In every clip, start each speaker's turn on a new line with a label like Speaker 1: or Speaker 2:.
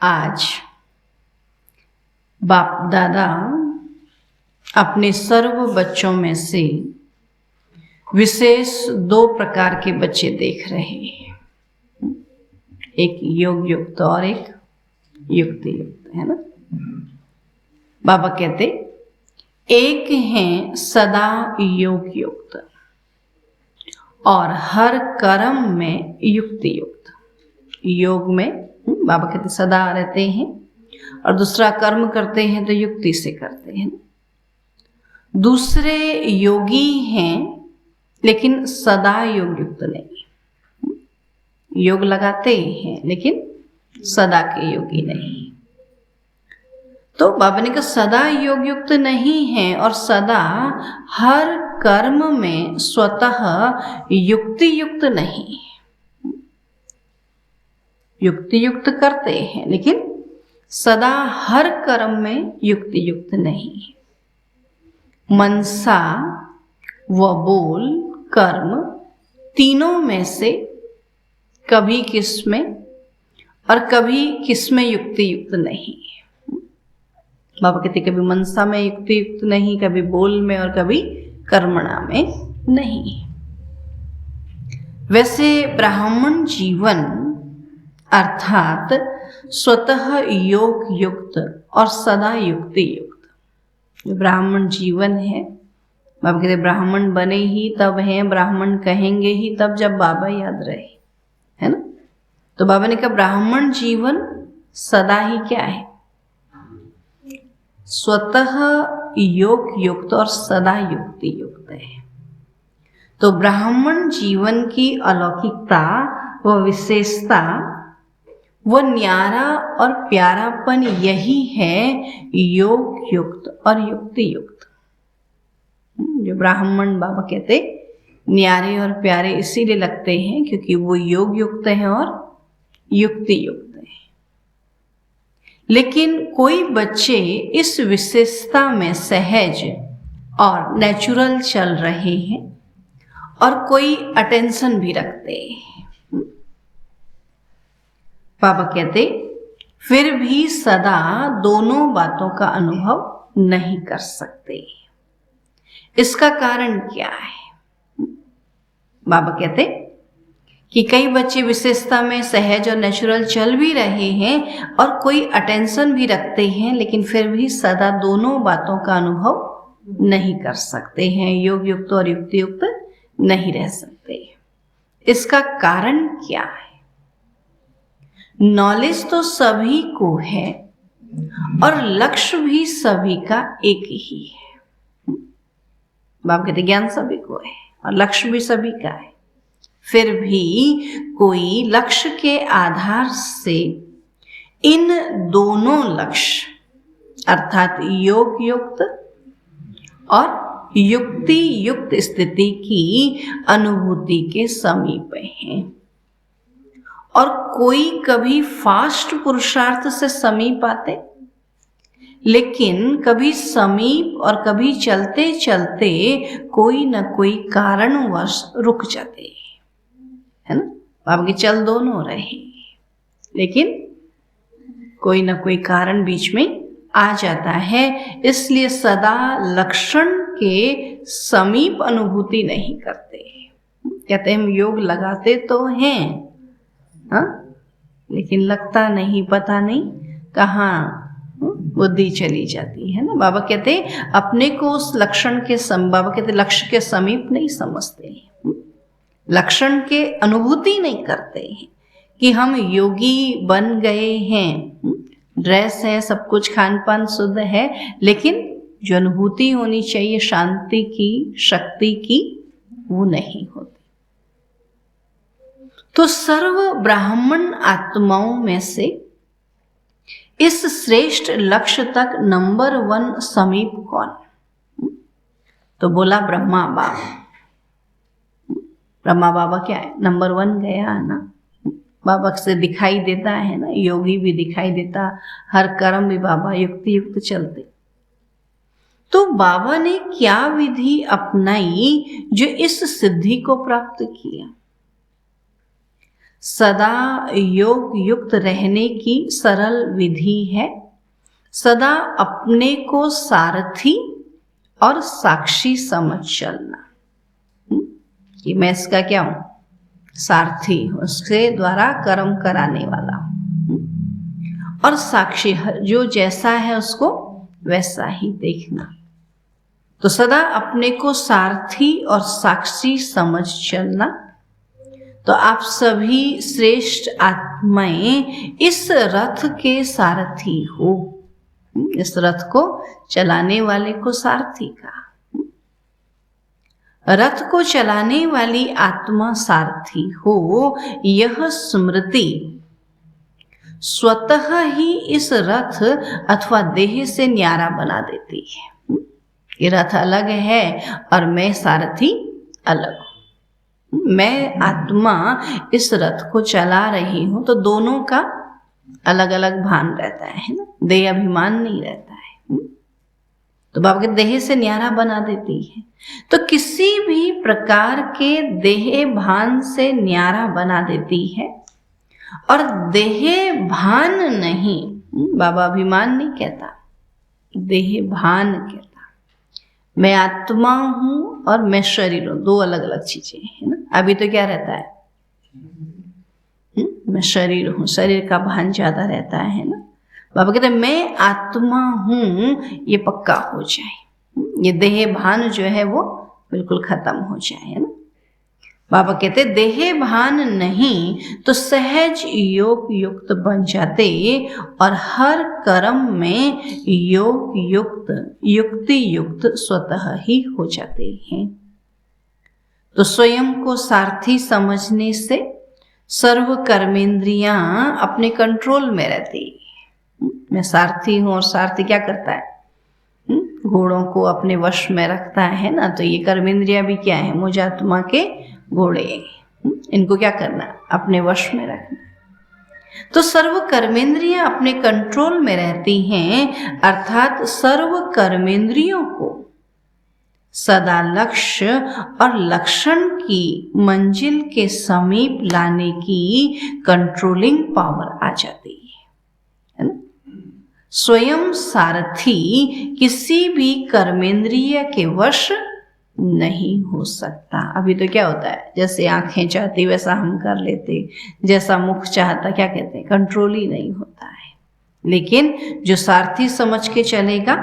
Speaker 1: आज बाप दादा अपने सर्व बच्चों में से विशेष 2 प्रकार के बच्चे देख रहे हैं, एक योग युक्त और एक युक्ति युक्त, है ना। बाबा कहते एक हैं सदा योग युक्त और हर कर्म में युक्ति युक्त। योग में बाबा कहते सदा रहते हैं और दूसरा कर्म करते हैं तो युक्ति से करते हैं। दूसरे योगी हैं लेकिन सदा योग युक्त नहीं, योग लगाते हैं लेकिन सदा के योगी नहीं। तो बाबा ने कहा सदा योग युक्त नहीं है और सदा हर कर्म में स्वतः युक्ति युक्त नहीं। युक्ति युक्त करते हैं लेकिन सदा हर कर्म में युक्ति युक्त नहीं। मनसा व बोल कर्म तीनों में से कभी किसमें और कभी किसमें युक्ति युक्त नहीं। बाबा कहते कभी मनसा में युक्ति युक्त नहीं, कभी बोल में और कभी कर्मणा में नहीं। वैसे ब्राह्मण जीवन अर्थात स्वतः योग युक्त और सदा युक्ति युक्त, जो ब्राह्मण जीवन है, बाबा कहते ब्राह्मण बने ही तब हैं, ब्राह्मण कहेंगे ही तब जब बाबा याद रहे, है ना। तो बाबा ने कहा ब्राह्मण जीवन सदा ही क्या है, स्वतः योग युक्त और सदा युक्ति युक्त है। तो ब्राह्मण जीवन की अलौकिकता व विशेषता वो न्यारा और प्यारापन यही है योग युक्त और युक्ति युक्त। जो ब्राह्मण बाबा कहते न्यारे और प्यारे इसीलिए लगते हैं क्योंकि वो योग युक्त हैं और युक्ति युक्त हैं। लेकिन कोई बच्चे इस विशेषता में सहज और नेचुरल चल रहे हैं और कोई अटेंशन भी रखते हैं। बाबा कहते फिर भी सदा दोनों बातों का अनुभव नहीं कर सकते। इसका कारण क्या है? बाबा कहते कि कई बच्चे विशेषता में सहज और नेचुरल चल भी रहे हैं और कोई अटेंशन भी रखते हैं, लेकिन फिर भी सदा दोनों बातों का अनुभव नहीं कर सकते हैं, योग युक्त और युक्ति युक्त नहीं रह सकते। इसका कारण क्या है? नॉलेज तो सभी को है और लक्ष्य भी सभी का एक ही है। बाबा कहते ज्ञान सभी को है और लक्ष्य भी सभी का है, फिर भी कोई लक्ष्य के आधार से इन दोनों लक्ष्य अर्थात योग युक्त और युक्ति युक्त स्थिति की अनुभूति के समीप हैं। और कोई कभी फास्ट पुरुषार्थ से समीप आते, लेकिन कभी समीप और कभी चलते चलते कोई न कोई कारणवश रुक जाते, है ना। बाबा के चल दोनों रहे, लेकिन कोई न कोई कारण बीच में आ जाता है, इसलिए सदा लक्षण के समीप अनुभूति नहीं करते। कहते हम योग लगाते तो हैं, हाँ, लेकिन लगता नहीं, पता नहीं कहाँ बुद्धि चली जाती है ना। बाबा कहते अपने को उस लक्षण के बाबा कहते लक्ष्य के समीप नहीं समझते, लक्षण के अनुभूति नहीं करते हैं कि हम योगी बन गए हैं, ड्रेस है, सब कुछ खान पान शुद्ध है, लेकिन जो अनुभूति होनी चाहिए शांति की, शक्ति की, वो नहीं होती। तो सर्व ब्राह्मण आत्माओं में से इस श्रेष्ठ लक्ष्य तक नंबर 1 समीप कौन? तो बोला ब्रह्मा बाबा। ब्रह्मा बाबा क्या है? नंबर 1 गया है ना। बाबा से दिखाई देता है ना, योगी भी दिखाई देता, हर कर्म भी बाबा युक्ति युक्त चलते। तो बाबा ने क्या विधि अपनाई जो इस सिद्धि को प्राप्त किया? सदा योग युक्त रहने की सरल विधि है। सदा अपने को सारथी और साक्षी समझ चलना। कि मैं इसका क्या हूं? सारथी हूं, उसके द्वारा कर्म कराने वाला हूं। और साक्षी, जो जैसा है उसको वैसा ही देखना। तो सदा अपने को सारथी और साक्षी समझ चलना। तो आप सभी श्रेष्ठ आत्माएं इस रथ के सारथी हो। इस रथ को चलाने वाले को सारथी का। रथ को चलाने वाली आत्मा सारथी हो, यह स्मृति स्वतः ही इस रथ अथवा देह से न्यारा बना देती है। ये रथ अलग है और मैं सारथी अलग हूं। मैं आत्मा इस रथ को चला रही हूं, तो दोनों का अलग अलग भान रहता है ना, देह अभिमान नहीं रहता है। तो बाबा के देह से न्यारा बना देती है। तो किसी भी प्रकार के देह भान से न्यारा बना देती है। और देह भान नहीं, बाबा अभिमान नहीं कहता, देह भान कहता। मैं आत्मा हूं और मैं शरीर हूं, दो अलग अलग चीजें है ना। अभी तो क्या रहता है? मैं शरीर हूं, शरीर का भान ज्यादा रहता है ना। बाबा कहते हैं मैं आत्मा हूं, ये पक्का हो जाए, ये देह भान जो है वो बिल्कुल खत्म हो जाए, है ना। बाबा कहते देह भान नहीं तो सहज योग युक्त बन जाते और हर कर्म में योग युक्त युक्ति युक्त स्वतः ही हो जाते हैं। तो स्वयं को सारथी समझने से सर्व कर्मेंद्रियां अपने कंट्रोल में रहती है। मैं सारथी हूं और सारथी क्या करता है? घोड़ों को अपने वश में रखता है ना। तो ये कर्मेंद्रियां भी क्या है? मुझ आत्मा के घोड़े, इनको क्या करना? अपने वश में रखना। तो सर्व कर्मेंद्रियां अपने कंट्रोल में रहती हैं, अर्थात सर्व कर्मेंद्रियों को सदा लक्ष्य और लक्षण की मंजिल के समीप लाने की कंट्रोलिंग पावर आ जाती है ना। स्वयं सारथी किसी भी कर्मेंद्रिय के वश नहीं हो सकता। अभी तो क्या होता है, जैसे आंखें चाहती वैसा हम कर लेते, जैसा मुख चाहता क्या कहते हैं, कंट्रोल ही नहीं होता है। लेकिन जो सारथी समझ के चलेगा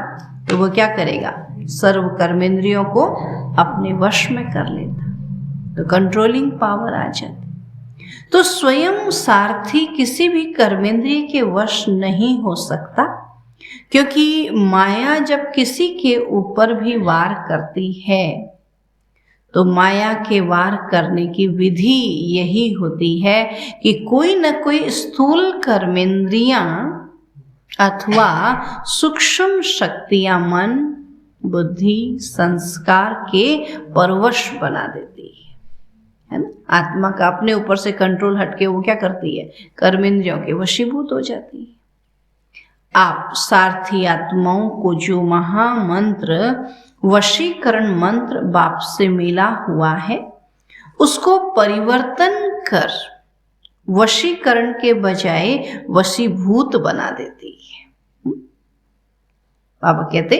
Speaker 1: तो वो क्या करेगा? सर्व कर्मेंद्रियों को अपने वश में कर लेता, तो कंट्रोलिंग पावर आ जाती। तो स्वयं सारथी किसी भी कर्मेंद्रिय के वश नहीं हो सकता, क्योंकि माया जब किसी के ऊपर भी वार करती है तो माया के वार करने की विधि यही होती है कि कोई न कोई स्थूल कर्मेंद्रियां अथवा सूक्ष्म शक्तियां मन बुद्धि संस्कार के परवश बना देती है ना। आत्मा का अपने ऊपर से कंट्रोल हटके वो क्या करती है? कर्मेंद्रियों के वशीभूत हो जाती है। आप सारथी आत्माओं को जो महामंत्र वशीकरण मंत्र बाप से मिला हुआ है, उसको परिवर्तन कर वशीकरण के बजाय वशीभूत बना देती है। बाबा कहते,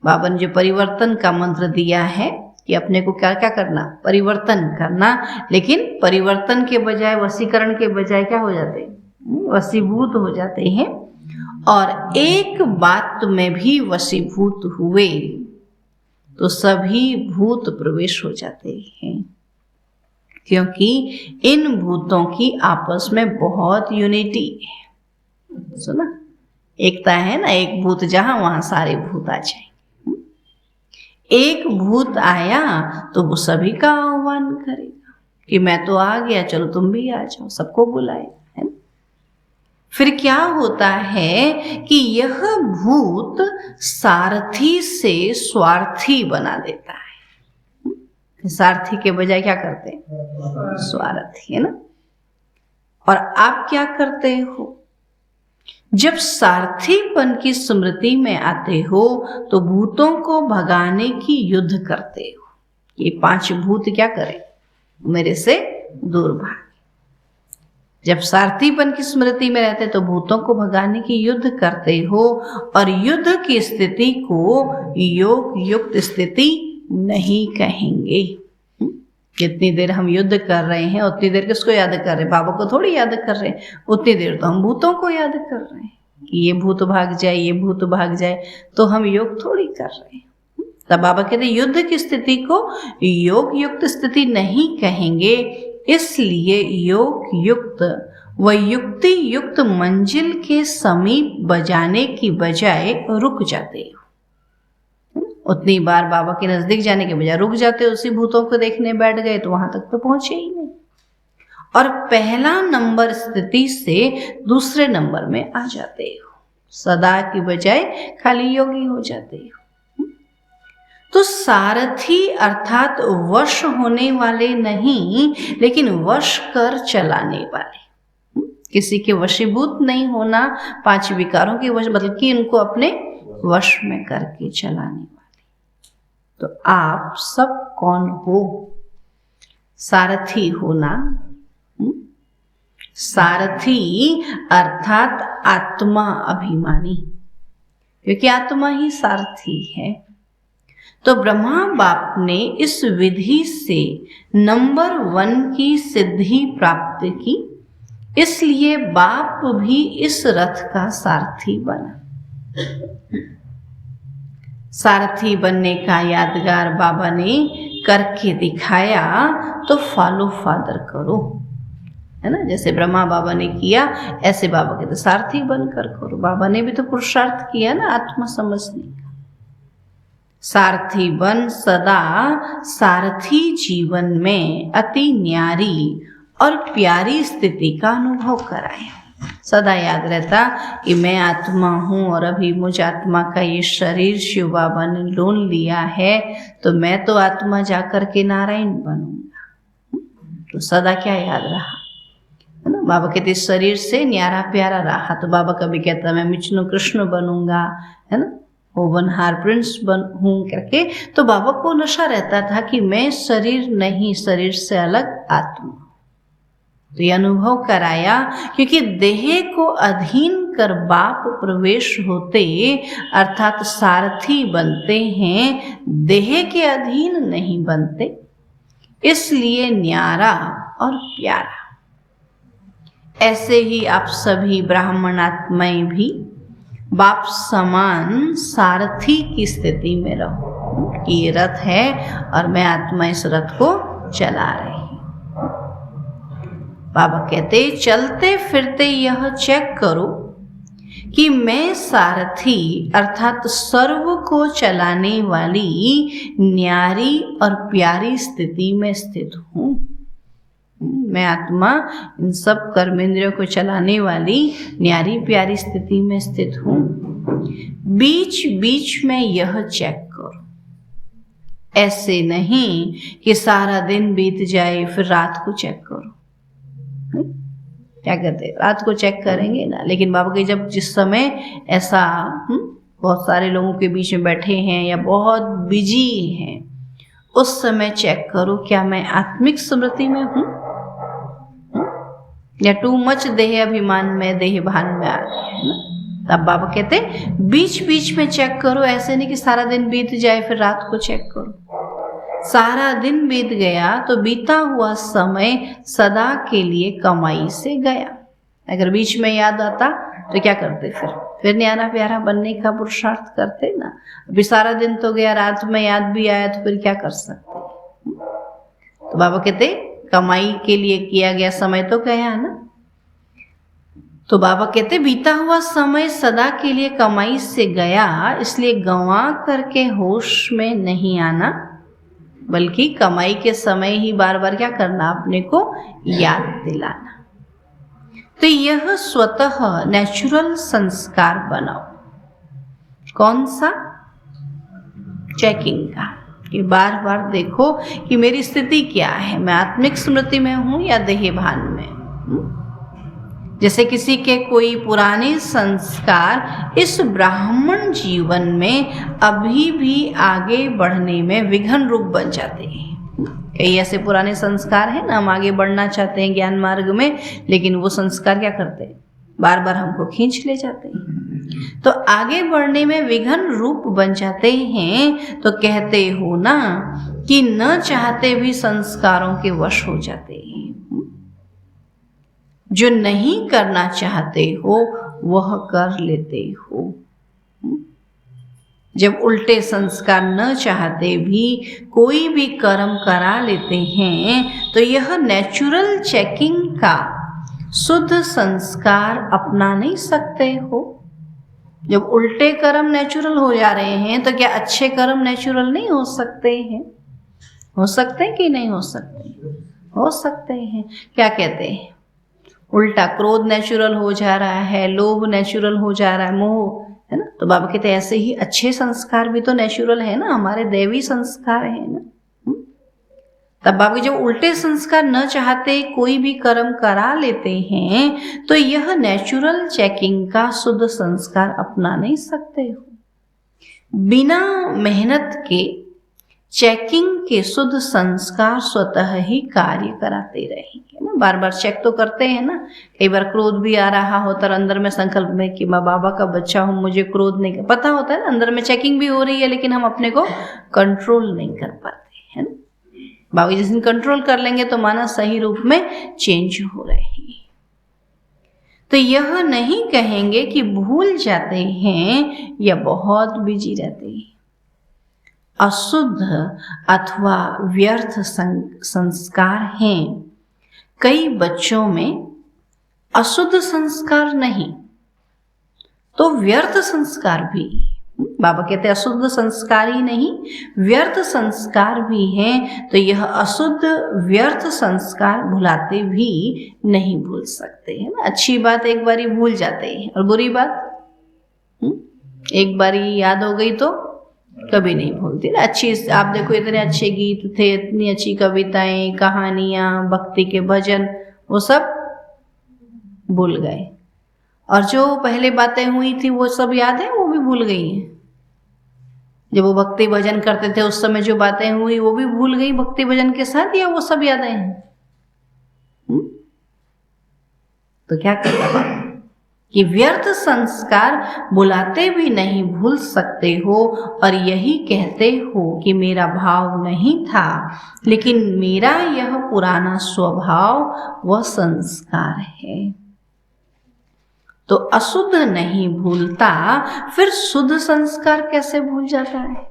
Speaker 1: बाबा ने जो परिवर्तन का मंत्र दिया है कि अपने को क्या क्या करना? परिवर्तन करना। लेकिन परिवर्तन के बजाय वशीकरण के बजाय क्या हो जाते? वशीभूत हो जाते हैं। और एक बात में भी वशीभूत हुए तो सभी भूत प्रवेश हो जाते हैं, क्योंकि इन भूतों की आपस में बहुत यूनिटी है। सुना, एकता है ना। एक भूत जहां वहां सारे भूत आ जाएंगे। एक भूत आया तो वो सभी का आह्वान करेगा कि मैं तो आ गया, चलो तुम भी आ जाओ, सबको बुलाएगा। फिर क्या होता है कि यह भूत सारथी से स्वार्थी बना देता है। सारथी के बजाय क्या करते हैं? स्वार्थी, है ना। और आप क्या करते हो? जब सारथीपन की स्मृति में आते हो तो भूतों को भगाने की युद्ध करते हो। ये 5 भूत क्या करें? मेरे से दूर भाग। जब सारथीपन की स्मृति में रहते तो भूतों को भगाने की युद्ध करते हो, और युद्ध की स्थिति को योग युक्त स्थिति नहीं कहेंगे। जितनी देर हम युद्ध कर रहे हैं उतनी देर किसको याद कर रहे हैं? बाबा को थोड़ी याद कर रहे हैं। उतनी देर तो हम भूतों को याद कर रहे हैं कि ये भूत भाग जाए, ये भूत भाग जाए, तो हम योग थोड़ी कर रहे हैं। तब बाबा कहते युद्ध की स्थिति को योग युक्त स्थिति नहीं कहेंगे, इसलिए योग युक्त व युक्ति युक्त मंजिल के समीप बजाने की बजाय रुक जाते हो। उतनी बार बाबा के नजदीक जाने के बजाय रुक जाते हो, उसी भूतों को देखने बैठ गए तो वहां तक तो पहुंचे ही नहीं, और पहला नंबर स्थिति से दूसरे नंबर में आ जाते हो। सदा की बजाय खाली योगी हो जाते हो। तो सारथी अर्थात वश होने वाले नहीं, लेकिन वश कर चलाने वाले। किसी के वशीभूत नहीं होना, 5 विकारों के वश, बल्कि इनको अपने वश में करके चलाने वाले। तो आप सब कौन हो? सारथी होना। सारथी अर्थात आत्मा अभिमानी, क्योंकि आत्मा ही सारथी है। तो ब्रह्मा बाप ने इस विधि से नंबर 1 की सिद्धि प्राप्त की, इसलिए बाप भी इस रथ का सारथी बना। सारथी बनने का यादगार बाबा ने करके दिखाया, तो फॉलो फादर करो, है ना। जैसे ब्रह्मा बाबा ने किया, ऐसे बाबा कहते सारथी बनकर करो। बाबा ने भी तो पुरुषार्थ किया ना आत्मा समझने का। सारथी बन सदा सारथी जीवन में अति न्यारी और प्यारी स्थिति का अनुभव कराए। सदा याद रहता कि मैं आत्मा हूँ, और अभी मुझ आत्मा का ये शरीर शिव बाबा ने लोन लिया है, तो मैं तो आत्मा जाकर के नारायण बनूंगा। तो सदा क्या याद रहा, है ना। बाबा कहते शरीर से न्यारा प्यारा रहा, तो बाबा कभी कहता मैं विष्णु कृष्ण बनूंगा, है ना, ओवनहार प्रिंस हूँ करके। तो बाबा को नशा रहता था कि मैं शरीर नहीं, शरीर से अलग आत्मा। तो ये अनुभव कराया, क्योंकि देह को अधीन कर बाप प्रवेश होते, अर्थात सारथी बनते हैं, देह के अधीन नहीं बनते, इसलिए न्यारा और प्यारा। ऐसे ही आप सभी ब्राह्मणात्माएं भी बाप समान सारथी की स्थिति में रहो कि ये रथ है और मैं आत्मा इस रथ को चला रही। बाबा कहते चलते फिरते यह चेक करो कि मैं सारथी अर्थात सर्व को चलाने वाली न्यारी और प्यारी स्थिति में स्थित हूँ। मैं आत्मा इन सब कर्मेंद्रियों को चलाने वाली न्यारी प्यारी स्थिति में स्थित हूँ। बीच बीच में यह चेक करो, ऐसे नहीं कि सारा दिन बीत जाए फिर रात को चेक करो। क्या कहते हैं, रात को चेक करेंगे ना, लेकिन बाबा के जब जिस समय ऐसा बहुत सारे लोगों के बीच में बैठे हैं या बहुत बिजी हैं, उस समय चेक करो क्या मैं आत्मिक स्मृति में हूँ या टू मच देह अभिमान में, देह भान में आ गए, है ना। तब बाबा कहते बीच बीच में चेक करो, ऐसे नहीं कि सारा दिन बीत जाए फिर रात को चेक करो। सारा दिन बीत गया तो बीता हुआ समय सदा के लिए कमाई से गया। अगर बीच में याद आता तो क्या करते, फिर न्यारा प्यारा बनने का पुरुषार्थ करते ना। अभी सारा दिन तो गया, रात में याद भी आया तो फिर क्या कर सकते। तो बाबा कहते कमाई के लिए किया गया समय तो गया ना। तो बाबा कहते बीता हुआ समय सदा के लिए कमाई से गया, इसलिए गंवा करके होश में नहीं आना, बल्कि कमाई के समय ही बार बार क्या करना, अपने को याद दिलाना। तो यह स्वतः नेचुरल संस्कार बनाओ। कौन सा? चेकिंग का, कि बार बार देखो कि मेरी स्थिति क्या है, मैं आत्मिक स्मृति में हूँ या देह भान में। जैसे किसी के कोई पुराने संस्कार इस ब्राह्मण जीवन में अभी भी आगे बढ़ने में विघ्न रूप बन जाते हैं। कई ऐसे पुराने संस्कार हैं ना, हम आगे बढ़ना चाहते हैं ज्ञान मार्ग में, लेकिन वो संस्कार क्या करते हैं, बार बार हमको खींच ले जाते हैं, तो आगे बढ़ने में विघ्न रूप बन जाते हैं। तो कहते हो ना कि न चाहते भी संस्कारों के वश हो जाते हैं। जो नहीं करना चाहते हो वह कर लेते हो। जब उल्टे संस्कार न चाहते भी कोई भी कर्म करा लेते हैं तो यह नेचुरल चेकिंग का शुद्ध संस्कार अपना नहीं सकते हो। जब उल्टे कर्म नेचुरल हो जा रहे हैं तो क्या अच्छे कर्म नेचुरल नहीं हो सकते हैं? हो सकते हैं कि नहीं हो सकते? हो सकते हैं। क्या कहते हैं, उल्टा क्रोध नेचुरल हो जा रहा है, लोभ नेचुरल हो जा रहा है, मोह, है ना। तो बाबा कहते हैं ऐसे ही अच्छे संस्कार भी तो नेचुरल है ना, हमारे दैवी संस्कार है ना। तब बाबा जब उल्टे संस्कार न चाहते कोई भी कर्म करा लेते हैं तो यह नेचुरल चेकिंग का शुद्ध संस्कार अपना नहीं सकते हो। बिना मेहनत के चेकिंग के शुद्ध संस्कार स्वतः ही कार्य कराते रहेंगे ना। बार बार चेक तो करते हैं ना। कई बार क्रोध भी आ रहा होता है अंदर में संकल्प में कि मैं बाबा का बच्चा हूँ, मुझे क्रोध नहीं, पता होता है ना, अंदर में चेकिंग भी हो रही है, लेकिन हम अपने को कंट्रोल नहीं कर पाते, है ना। बाबा जिस दिन कंट्रोल कर लेंगे तो माना सही रूप में चेंज हो रहे हैं। तो यह नहीं कहेंगे कि भूल जाते हैं या बहुत बिजी रहते हैं। अशुद्ध अथवा व्यर्थ संस्कार हैं। कई बच्चों में अशुद्ध संस्कार नहीं तो व्यर्थ संस्कार भी, बाबा कहते हैं अशुद्ध संस्कार ही नहीं व्यर्थ संस्कार भी हैं। तो यह अशुद्ध व्यर्थ संस्कार भुलाते भी नहीं भूल सकते, है ना। अच्छी बात एक बारी भूल जाते हैं और बुरी बात एक बारी याद हो गई तो कभी नहीं भूलती ना। अच्छी, आप देखो इतने अच्छे गीत थे, इतनी अच्छी कविताएं, कहानियां, भक्ति के भजन, वो सब भूल गए। और जो पहले बातें हुई थी वो सब याद है, वो भी भूल गई हैं। जब वो भक्ति भजन करते थे उस समय जो बातें हुई वो भी भूल गई भक्ति भजन के साथ, या वो सब यादें हैं? तो क्या करना कि व्यर्थ संस्कार बुलाते भी नहीं भूल सकते हो और यही कहते हो कि मेरा भाव नहीं था, लेकिन मेरा यह पुराना स्वभाव व संस्कार है। तो अशुद्ध नहीं भूलता, फिर शुद्ध संस्कार कैसे भूल जाता है?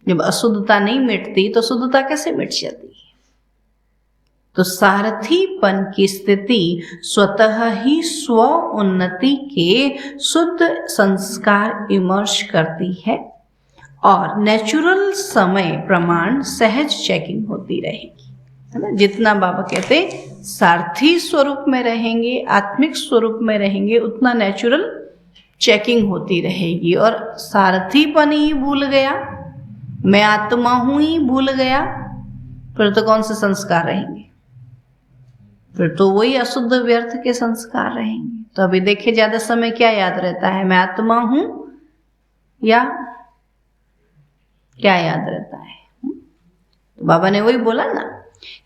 Speaker 1: जब अशुद्धता नहीं मिटती तो शुद्धता कैसे मिट जाती है? तो सारथीपन की स्थिति स्वतः ही स्व उन्नति के शुद्ध संस्कार इमर्ज करती है और नेचुरल समय प्रमाण सहज चेकिंग होती रहेगी, है ना। जितना बाबा कहते सारथी स्वरूप में रहेंगे, आत्मिक स्वरूप में रहेंगे, उतना नेचुरल चेकिंग होती रहेगी। और सारथीपन ही भूल गया, मैं आत्मा हूं ही भूल गया, फिर तो कौन से संस्कार रहेंगे? फिर तो वही अशुद्ध व्यर्थ के संस्कार रहेंगे। तो अभी देखिए ज्यादा समय क्या याद रहता है, मैं आत्मा हूं या क्या याद रहता है? तो बाबा ने वही बोला ना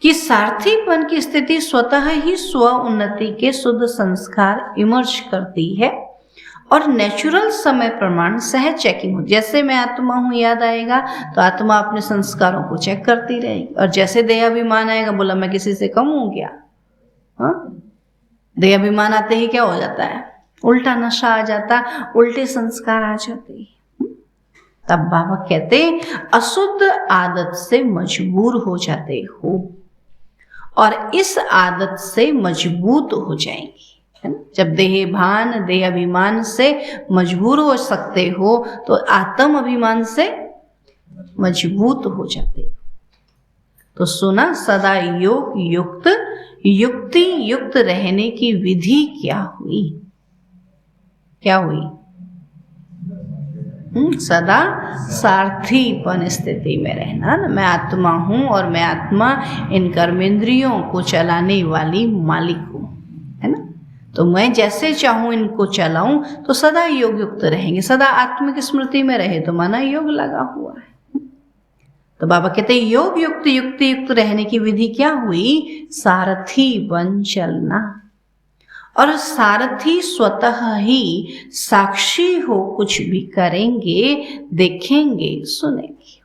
Speaker 1: कि सारथीपन की स्थिति स्वतः ही स्व उन्नति के शुद्ध संस्कार इमर्ज करती है और नेचुरल समय प्रमाण सहज चेकिंग हो। जैसे मैं आत्मा हूं याद आएगा तो आत्मा अपने संस्कारों को चेक करती रहेगी, और जैसे देहाभिमान आएगा, बोला मैं किसी से कम हूं क्या? देहाभिमान आते ही क्या हो जाता है? उल्टा नशा आ जाता, उल्टे संस्कार आ जाते। तब बाबा कहते अशुद्ध आदत से मजबूर हो जाते हो और इस आदत से मजबूत हो जाएंगे, है ना। जब देहभान देहाभिमान से मजबूर हो सकते हो तो आत्म अभिमान से मजबूत हो जाते हो। तो सुना सदा योग युक्त युक्ति युक्त रहने की विधि क्या हुई? क्या हुई? सदा सारथीपन स्थिति में रहना ना। मैं आत्मा हूं और मैं आत्मा इन कर्मेंद्रियों को चलाने वाली मालिक हूं, है ना। तो मैं जैसे चाहूं इनको चलाऊं तो सदा योग युक्त रहेंगे। सदा आत्मिक स्मृति में रहे तो माना योग लगा हुआ है। तो बाबा कहते हैं योग युक्त युक्त युक्त रहने की विधि क्या हुई? सारथी बन चलना। और सारथी स्वतः ही साक्षी हो, कुछ भी करेंगे, देखेंगे, सुनेंगे।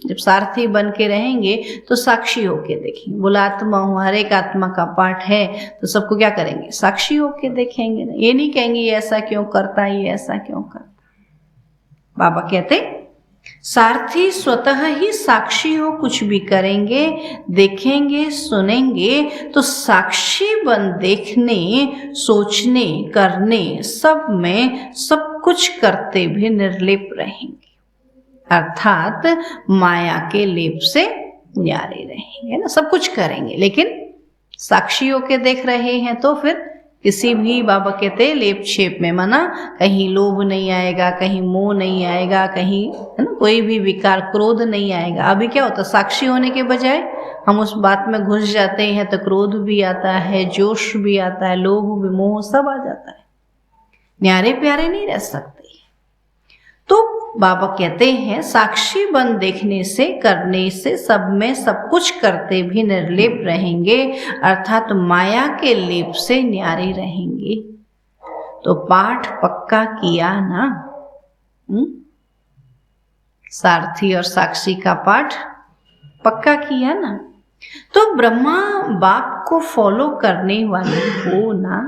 Speaker 1: जब सारथी बन के रहेंगे तो साक्षी होके देखेंगे। बोला आत्मा हूँ, हर एक आत्मा का पाठ है, तो सबको क्या करेंगे? साक्षी होके देखेंगे। ये नहीं कहेंगे ये ऐसा क्यों करता, ये ऐसा क्यों करता। बाबा कहते सारथी स्वतः ही साक्षी हो, कुछ भी करेंगे, देखेंगे, सुनेंगे, तो साक्षी बन देखने, सोचने, करने, सब में सब कुछ करते भी निर्लेप रहेंगे। अर्थात माया के लेप से न्यारे रहेंगे ना। सब कुछ करेंगे लेकिन साक्षी होके देख रहे हैं, तो फिर किसी भी, बाबा कहते लेप छेप में मना, कहीं लोभ नहीं आएगा, कहीं मोह नहीं आएगा, कहीं है ना कोई भी विकार, क्रोध नहीं आएगा। अभी क्या होता है, साक्षी होने के बजाय हम उस बात में घुस जाते हैं तो क्रोध भी आता है, जोश भी आता है, लोभ भी, मोह सब आ जाता है। न्यारे प्यारे नहीं रह सकते। तो बाबा कहते हैं साक्षी बन देखने से, करने से, सब में सब कुछ करते भी निर्लेप रहेंगे, अर्थात माया के लेप से न्यारे रहेंगे। तो पाठ पक्का किया ना? सारथी और साक्षी का पाठ पक्का किया ना? तो ब्रह्मा बाप को फॉलो करने वाले हो ना।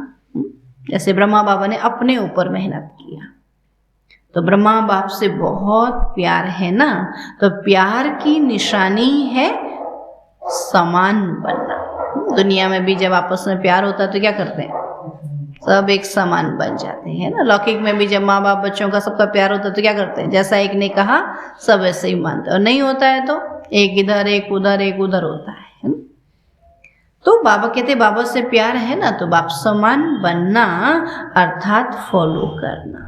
Speaker 1: जैसे ब्रह्मा बाबा ने अपने ऊपर मेहनत किया, तो ब्रह्मा बाप से बहुत प्यार है ना, तो प्यार की निशानी है समान बनना। दुनिया में भी जब आपस में प्यार होता है तो क्या करते हैं? सब एक समान बन जाते हैं ना। लौकिक में भी जब माँ बाप बच्चों का सबका प्यार होता है तो क्या करते हैं? जैसा एक ने कहा सब ऐसे ही मानते हैं, और नहीं होता है तो एक इधर एक उधर, एक उधर होता है ना? तो बाबा कहते बाबा से प्यार है ना, तो बाप समान बनना अर्थात फॉलो करना।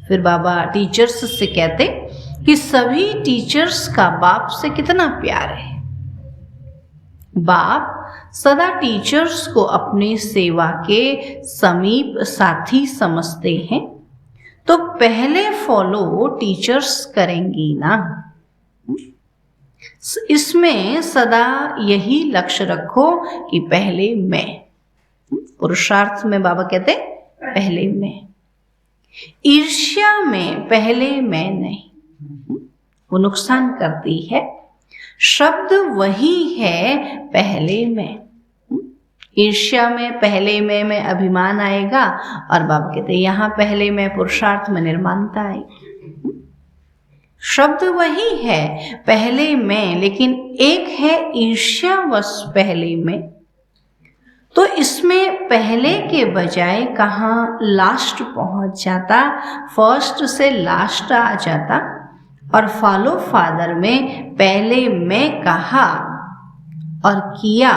Speaker 1: फिर बाबा टीचर्स से कहते कि सभी टीचर्स का बाप से कितना प्यार है। बाप सदा टीचर्स को अपने सेवा के समीप साथी समझते हैं, तो पहले फॉलो टीचर्स करेंगी ना। इसमें सदा यही लक्ष्य रखो कि पहले मैं। पुरुषार्थ में बाबा कहते पहले मैं। ईर्ष्या में पहले मैं नहीं, वो नुकसान करती है। शब्द वही है पहले मैं। ईर्ष्या में पहले मैं में अभिमान आएगा, और बाबा कहते यहाँ पहले मैं पुरुषार्थ में निर्माणता आएगी। शब्द वही है पहले मैं, लेकिन एक है ईर्ष्यावश पहले मैं। तो इसमें पहले के बजाय कहाँ लास्ट पहुंच जाता, फर्स्ट से लास्ट आ जाता। और फॉलो फादर में पहले मैं कहा और किया,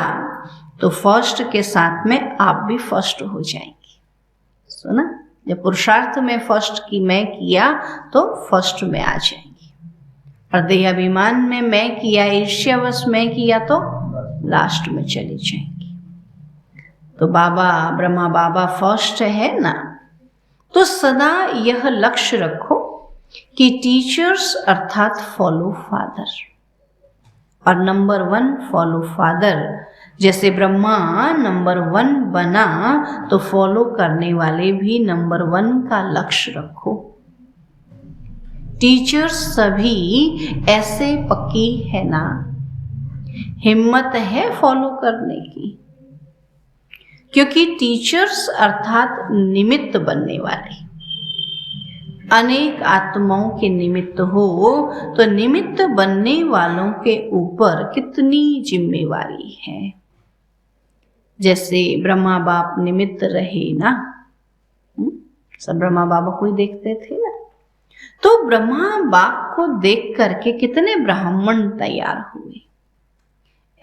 Speaker 1: तो फर्स्ट के साथ में आप भी फर्स्ट हो जाएंगे। सुना? जब पुरुषार्थ में फर्स्ट की मैं किया तो फर्स्ट में आ जाएंगे, और देहाभिमान में मैं किया, ईर्ष्यावश में किया तो लास्ट में चली जाएंगे। तो बाबा ब्रह्मा बाबा फर्स्ट है ना, तो सदा यह लक्ष्य रखो कि टीचर्स अर्थात फॉलो फादर, और नंबर 1 फॉलो फादर। जैसे ब्रह्मा नंबर 1 बना, तो फॉलो करने वाले भी नंबर 1 का लक्ष्य रखो। टीचर्स सभी ऐसे पक्की है ना, हिम्मत है फॉलो करने की, क्योंकि टीचर्स अर्थात निमित्त बनने वाले। अनेक आत्माओं के निमित्त हो, तो निमित्त बनने वालों के ऊपर कितनी जिम्मेवारी है। जैसे ब्रह्मा बाप निमित्त रहे ना, सब ब्रह्मा बाबा को ही देखते थे ना, तो ब्रह्मा बाप को देख करके कितने ब्राह्मण तैयार हुए।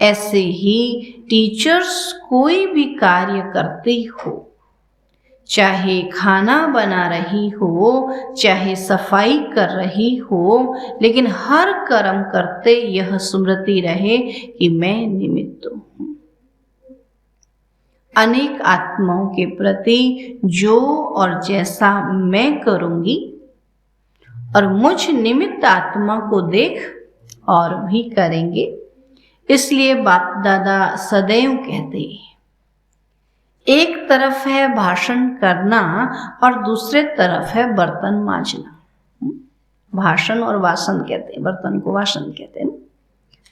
Speaker 1: ऐसे ही टीचर्स कोई भी कार्य करती हो, चाहे खाना बना रही हो, चाहे सफाई कर रही हो, लेकिन हर कर्म करते यह स्मृति रहे कि मैं निमित्त हूँ। अनेक आत्माओं के प्रति जो और जैसा मैं करूँगी, और मुझ निमित्त आत्मा को देख और भी करेंगे। इसलिए बाप दादा सदैव कहते हैं, एक तरफ है भाषण करना और दूसरे तरफ है बर्तन मांजना। भाषण और वासन कहते हैं, बर्तन को वासन कहते हैं।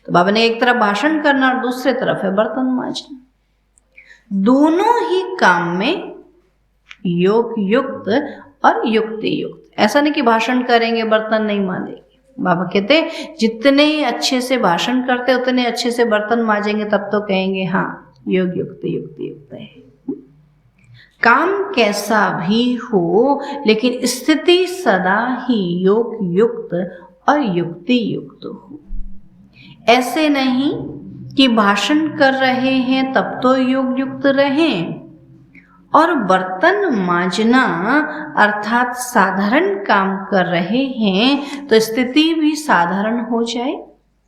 Speaker 1: तो बाबा ने एक तरफ भाषण करना और दूसरे तरफ है बर्तन मांजना। दोनों ही काम में योग युक्त और युक्ति युक्त। ऐसा नहीं कि भाषण करेंगे बर्तन नहीं मांजेंगे। बाबा कहते जितने अच्छे से भाषण करते उतने अच्छे से बर्तन मांजेंगे, तब तो कहेंगे हाँ योग युक्त युक्ति युक्त है। काम कैसा भी हो लेकिन स्थिति सदा ही योग युक्त और युक्ति युक्त हो। ऐसे नहीं कि भाषण कर रहे हैं तब तो योग युक्त रहें और बर्तन मांजना अर्थात साधारण काम कर रहे हैं तो स्थिति भी साधारण हो जाए।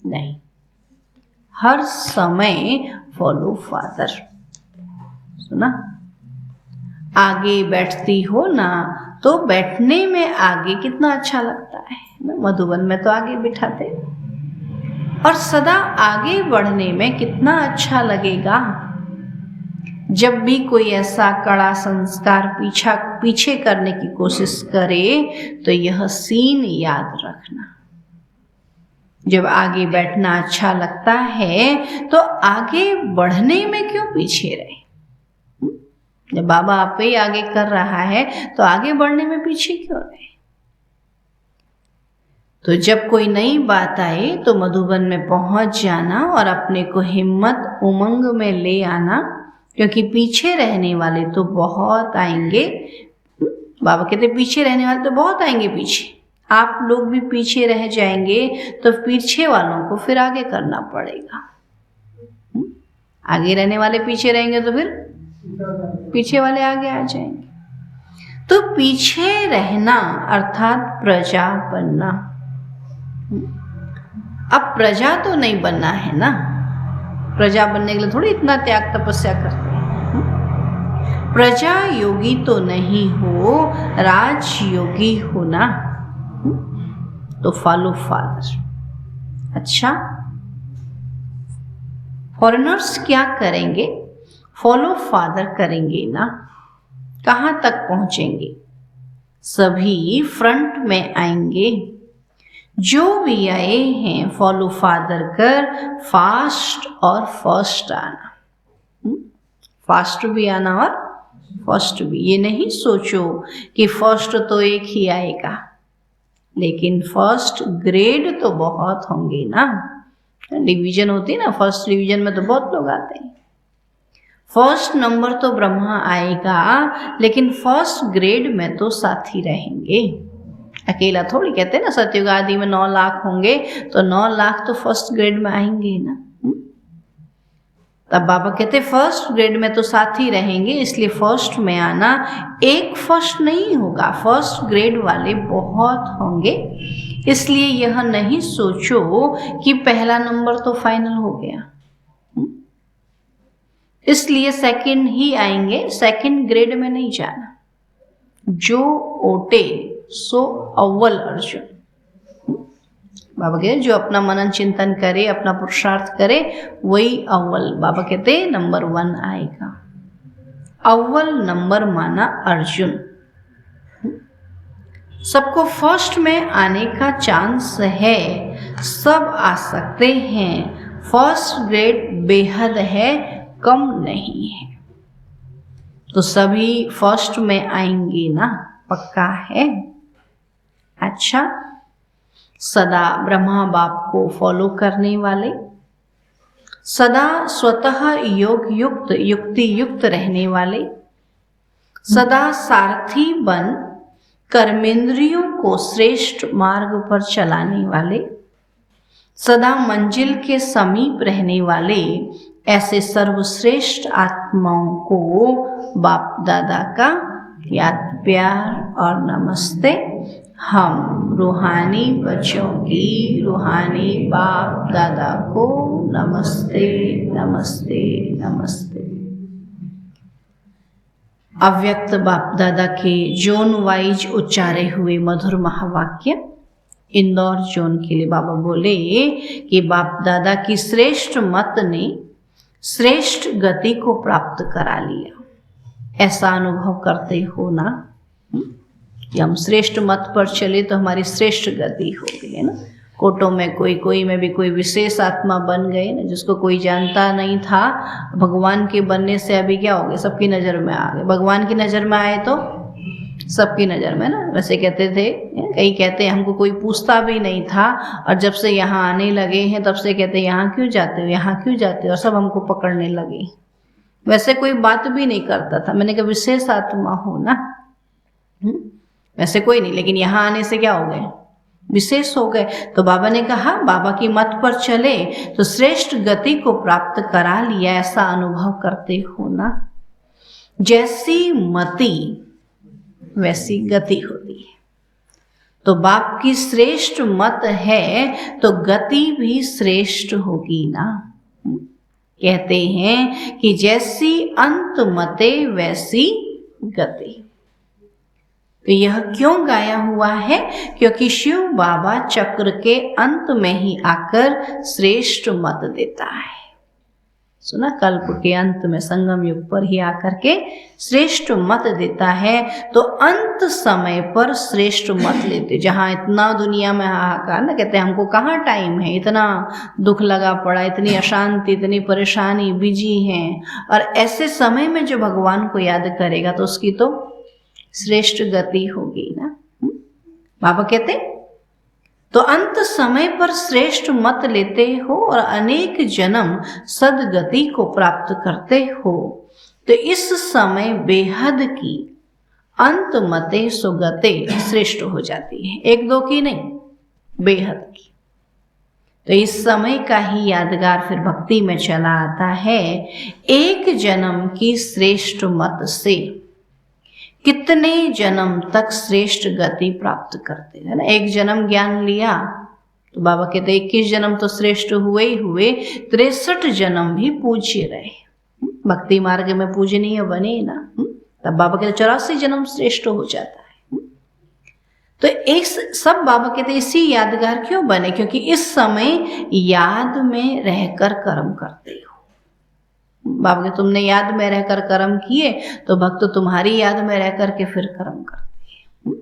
Speaker 1: नहीं, हर समय फॉलो फादर। सुना, आगे बैठती हो ना तो बैठने में आगे कितना अच्छा लगता है ना। मधुबन में तो आगे बिठाते और सदा आगे बढ़ने में कितना अच्छा लगेगा। जब भी कोई ऐसा कड़ा संस्कार पीछे करने की कोशिश करे तो यह सीन याद रखना। जब आगे बैठना अच्छा लगता है तो आगे बढ़ने में क्यों पीछे रहे। जब बाबा आप ही आगे कर रहा है तो आगे बढ़ने में पीछे क्यों रहे। तो जब कोई नई बात आए तो मधुबन में पहुंच जाना और अपने को हिम्मत उमंग में ले आना, क्योंकि पीछे रहने वाले तो बहुत आएंगे। बाबा कहते पीछे रहने वाले तो बहुत आएंगे पीछे। आप लोग भी पीछे रह जाएंगे तो पीछे वालों को फिर आगे करना पड़ेगा। आगे रहने वाले पीछे रहेंगे तो फिर पीछे वाले आगे आ जाएंगे। तो पीछे रहना अर्थात प्रजा बनना। अब प्रजा तो नहीं बनना है ना। प्रजा बनने के लिए थोड़ी इतना त्याग तपस्या करते हैं। प्रजा योगी तो नहीं हो, राज योगी हो ना। तो फॉलो फादर। अच्छा, फॉरेनर्स क्या करेंगे? फॉलो फादर करेंगे ना। कहाँ तक पहुंचेंगे? सभी फ्रंट में आएंगे। जो भी आए हैं फॉलो फादर कर फास्ट और फर्स्ट आना। फास्ट भी आना और फर्स्ट भी। ये नहीं सोचो कि फर्स्ट तो एक ही आएगा, लेकिन फर्स्ट ग्रेड तो बहुत होंगे ना। डिवीजन होती है ना, फर्स्ट डिवीजन में तो बहुत लोग आते हैं। फर्स्ट नंबर तो ब्रह्मा आएगा, लेकिन फर्स्ट ग्रेड में तो साथी रहेंगे। अकेला थोड़ी। कहते हैं ना सतयुग आदि में 9 लाख होंगे तो 9 लाख तो फर्स्ट ग्रेड में आएंगे ना। तब बाबा कहते फर्स्ट ग्रेड में तो साथी रहेंगे, इसलिए फर्स्ट में आना। एक फर्स्ट नहीं होगा, फर्स्ट ग्रेड वाले बहुत होंगे। इसलिए यह नहीं सोचो कि पहला नंबर तो फाइनल हो गया, इसलिए सेकंड ही आएंगे। सेकंड ग्रेड में नहीं जाना। जो ओटे सो अव्वल अर्जुन। बाबा कहते जो अपना मनन चिंतन करे, अपना पुरुषार्थ करे, वही अव्वल। बाबा कहते नंबर 1 आएगा। अव्वल नंबर माना अर्जुन। सबको फर्स्ट में आने का चांस है, सब आ सकते हैं। फर्स्ट ग्रेड बेहद है, कम नहीं है। तो सभी फर्स्ट में आएंगे ना, पक्का है। अच्छा, सदा ब्रह्मा बाप को फॉलो करने वाले, सदा स्वतः योग युक्त युक्ति युक्त रहने वाले, सदा सारथी बन कर्मेंद्रियों को श्रेष्ठ मार्ग पर चलाने वाले, सदा मंजिल के समीप रहने वाले, ऐसे सर्वश्रेष्ठ आत्माओं को बाप दादा का याद प्यार और नमस्ते। हम रूहानी बच्चों की रूहानी बाप दादा को नमस्ते नमस्ते नमस्ते। अव्यक्त बाप दादा के जोन वाइज उच्चारे हुए मधुर महावाक्य इंदौर जोन के लिए बाबा बोले कि बाप दादा की श्रेष्ठ मत ने श्रेष्ठ गति को प्राप्त करा लिया। ऐसा अनुभव करते हो ना कि हम श्रेष्ठ मत पर चले तो हमारी श्रेष्ठ गति हो गई है ना। कोटों में कोई में भी कोई विशेष आत्मा बन गए ना, जिसको कोई जानता नहीं था। भगवान के बनने से अभी क्या हो गया, सबकी नज़र में आ गए। भगवान की नज़र में आए तो सबकी नज़र में ना। वैसे कहते थे, कई कहते हैं हमको कोई पूछता भी नहीं था और जब से यहाँ आने लगे हैं तब से कहते यहाँ क्यों जाते हो, यहाँ क्यों जाते हो, और सब हमको पकड़ने लगे। वैसे कोई बात भी नहीं करता था। मैंने कहा विशेष आत्मा हो ना, वैसे कोई नहीं, लेकिन यहाँ आने से क्या हो गए, विशेष हो गए। तो बाबा ने कहा बाबा की मत पर चले तो श्रेष्ठ गति को प्राप्त करा लिया। ऐसा अनुभव करते हो ना। जैसी मति वैसी गति होती है। तो बाप की श्रेष्ठ मत है तो गति भी श्रेष्ठ होगी ना। कहते हैं कि जैसी अंत मते वैसी गति। तो यह क्यों गाया हुआ है, क्योंकि शिव बाबा चक्र के अंत में ही आकर श्रेष्ठ मत देता है। सुना, कल्प के अंत में संगम युग पर ही आकर के श्रेष्ठ मत देता है। तो अंत समय पर श्रेष्ठ मत लेते। जहाँ इतना दुनिया में हाहाकार ना, कहते हैं हमको कहाँ टाइम है, इतना दुख लगा पड़ा, इतनी अशांति, इतनी परेशानी, बिजी हैं, और ऐसे समय में जो भगवान को याद करेगा तो उसकी तो श्रेष्ठ गति होगी ना। बाबा कहते तो अंत समय पर श्रेष्ठ मत लेते हो और अनेक जन्म सदगति को प्राप्त करते हो। तो इस समय बेहद की अंत मते सुगते श्रेष्ठ हो जाती है। एक दो की नहीं, बेहद की। तो इस समय का ही यादगार फिर भक्ति में चला आता है। एक जन्म की श्रेष्ठ मत से कितने जन्म तक श्रेष्ठ गति प्राप्त करते हैं ना। एक जन्म ज्ञान लिया तो बाबा कहते 21 जन्म तो श्रेष्ठ हुए ही हुए, 63 जन्म भी पूज्य रहे, भक्ति मार्ग में पूजनीय बने ना। तब बाबा कहते 84 जन्म श्रेष्ठ हो जाता है। तो एक सब बाबा कहते इसी यादगार क्यों बने, क्योंकि इस समय याद में रहकर कर्म करते हो। बाबा के तुमने याद में रहकर कर्म किए तो भक्त तुम्हारी याद में रह करके फिर कर्म करते हैं।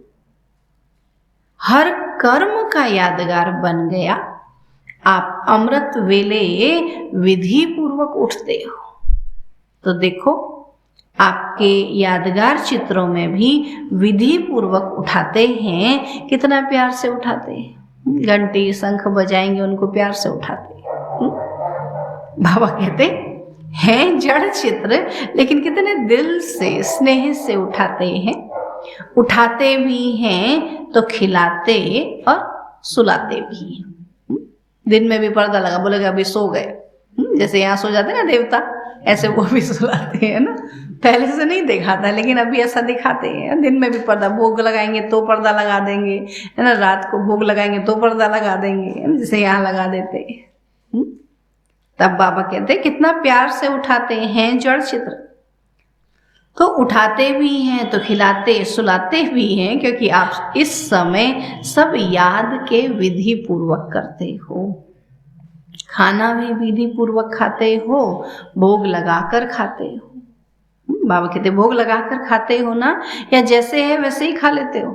Speaker 1: हर कर्म का यादगार बन गया। आप अमृत वेले विधि पूर्वक उठते हो तो देखो आपके यादगार चित्रों में भी विधि पूर्वक उठाते हैं। कितना प्यार से उठाते हैं, घंटी शंख बजाएंगे उनको प्यार से उठाते हैं। बाबा कहते हैं जड़ चित्र, लेकिन कितने दिल से स्नेह से उठाते हैं। उठाते भी हैं तो खिलाते और सुलाते भी हैं। दिन में भी पर्दा लगा, बोलेगा अभी सो गए, जैसे यहाँ सो जाते ना देवता, ऐसे वो भी सुलाते हैं ना। पहले से नहीं देखा था लेकिन अभी ऐसा दिखाते हैं। दिन में भी पर्दा, भोग लगाएंगे तो पर्दा लगा देंगे है ना, रात को भोग लगाएंगे तो पर्दा लगा देंगे, जैसे यहाँ लगा देते हैं। तब बाबा कहते कितना प्यार से उठाते हैं जड़ चित्र। तो उठाते भी हैं तो खिलाते सुलाते भी हैं, क्योंकि आप इस समय सब याद के विधि पूर्वक करते हो। खाना भी विधि पूर्वक खाते हो, भोग लगाकर खाते हो। बाबा कहते भोग लगाकर खाते हो ना, या जैसे है वैसे ही खा लेते हो।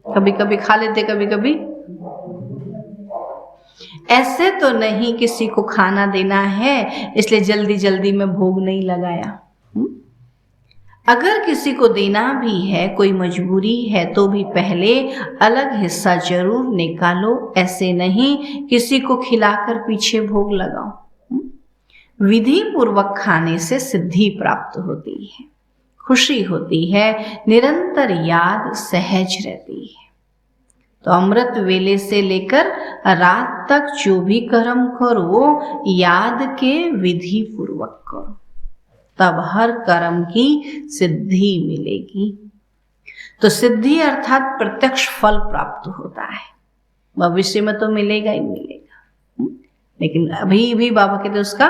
Speaker 1: कभी कभी खा लेते, कभी कभी ऐसे तो नहीं किसी को खाना देना है इसलिए जल्दी जल्दी में भोग नहीं लगाया। अगर किसी को देना भी है, कोई मजबूरी है, तो भी पहले अलग हिस्सा जरूर निकालो। ऐसे नहीं किसी को खिलाकर पीछे भोग लगाओ। विधि पूर्वक खाने से सिद्धि प्राप्त होती है, खुशी होती है, निरंतर याद सहज रहती है। तो अमृत वेले से लेकर रात तक जो भी कर्म करो याद के विधि पूर्वक करो, तब हर कर्म की सिद्धि मिलेगी। तो सिद्धि अर्थात प्रत्यक्ष फल प्राप्त होता है। भविष्य में तो मिलेगा ही मिलेगा, लेकिन अभी भी बाबा कहते उसका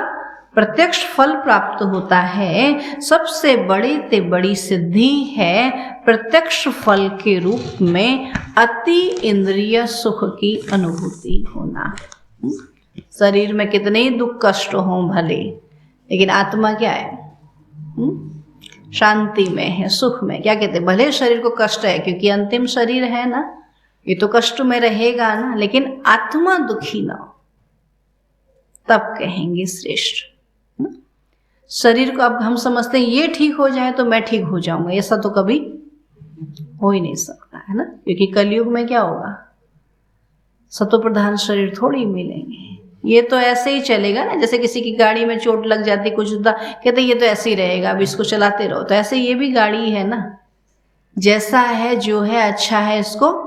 Speaker 1: प्रत्यक्ष फल प्राप्त होता है, सबसे बड़ी ते बड़ी सिद्धि है प्रत्यक्ष फल के रूप में अति इंद्रिय सुख की अनुभूति होना। शरीर में कितने ही दुख कष्ट हों भले, लेकिन आत्मा क्या है? शांति में है, सुख में। क्या कहते हैं? भले शरीर को कष्ट है क्योंकि अंतिम शरीर है ना, ये तो कष्ट में रहेगा ना, लेकिन आत्मा दुखी ना हो तब कहेंगे श्रेष्ठ। शरीर को अब हम समझते हैं ये ठीक हो जाए तो मैं ठीक हो जाऊंगा, ऐसा तो कभी हो ही नहीं सकता है ना, क्योंकि कलयुग में क्या होगा? सतो प्रधान शरीर थोड़ी मिलेंगे। ये तो ऐसे ही चलेगा ना, जैसे किसी की गाड़ी में चोट लग जाती कुछ कहते ये तो ऐसे ही रहेगा, अब इसको चलाते रहो, तो ऐसे ये भी गाड़ी है ना, जैसा है जो है अच्छा है, इसको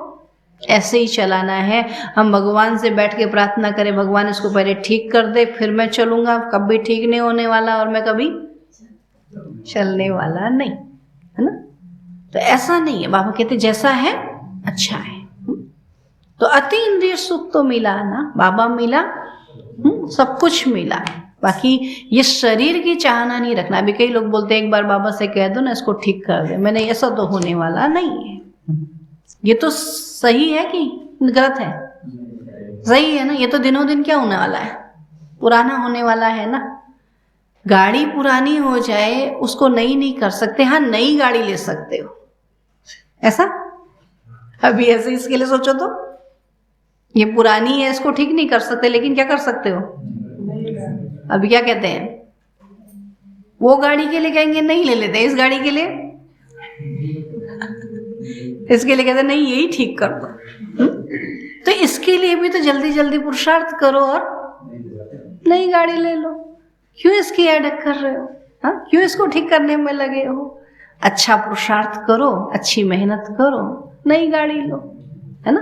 Speaker 1: ऐसे ही चलाना है। हम भगवान से बैठ के प्रार्थना करें, भगवान इसको पहले ठीक कर दे फिर मैं चलूंगा, कभी ठीक नहीं होने वाला और मैं कभी चलने वाला नहीं, है ना। तो ऐसा नहीं है, बाबा कहते जैसा है अच्छा है। तो अति इंद्रिय सुख तो मिला ना, बाबा मिला, सब कुछ मिला, बाकी ये शरीर की चाहना नहीं रखना। अभी कई लोग बोलते हैं एक बार बाबा से कह दो ना इसको ठीक कर दे, मैंने ऐसा तो होने वाला नहीं है। ये तो सही है कि गलत है? सही है ना। ये तो दिनों दिन क्या होने वाला है? पुराना होने वाला है ना। गाड़ी पुरानी हो जाए उसको नई नहीं कर सकते, हाँ नई गाड़ी ले सकते हो, ऐसा अभी ऐसे इसके लिए सोचो तो ये पुरानी है इसको ठीक नहीं कर सकते, लेकिन क्या कर सकते हो? अभी क्या कहते हैं, वो गाड़ी के लिए कहेंगे नहीं ले लेते, इस गाड़ी के लिए इसके लिए कहते नहीं यही ठीक कर दो। तो इसके लिए भी तो जल्दी जल्दी पुरुषार्थ करो और नई गाड़ी ले लो। क्यों इसकी एडक कर रहे हो? हाँ, क्यों इसको ठीक करने में लगे हो? अच्छा पुरुषार्थ करो, अच्छी मेहनत करो, नई गाड़ी लो, है ना।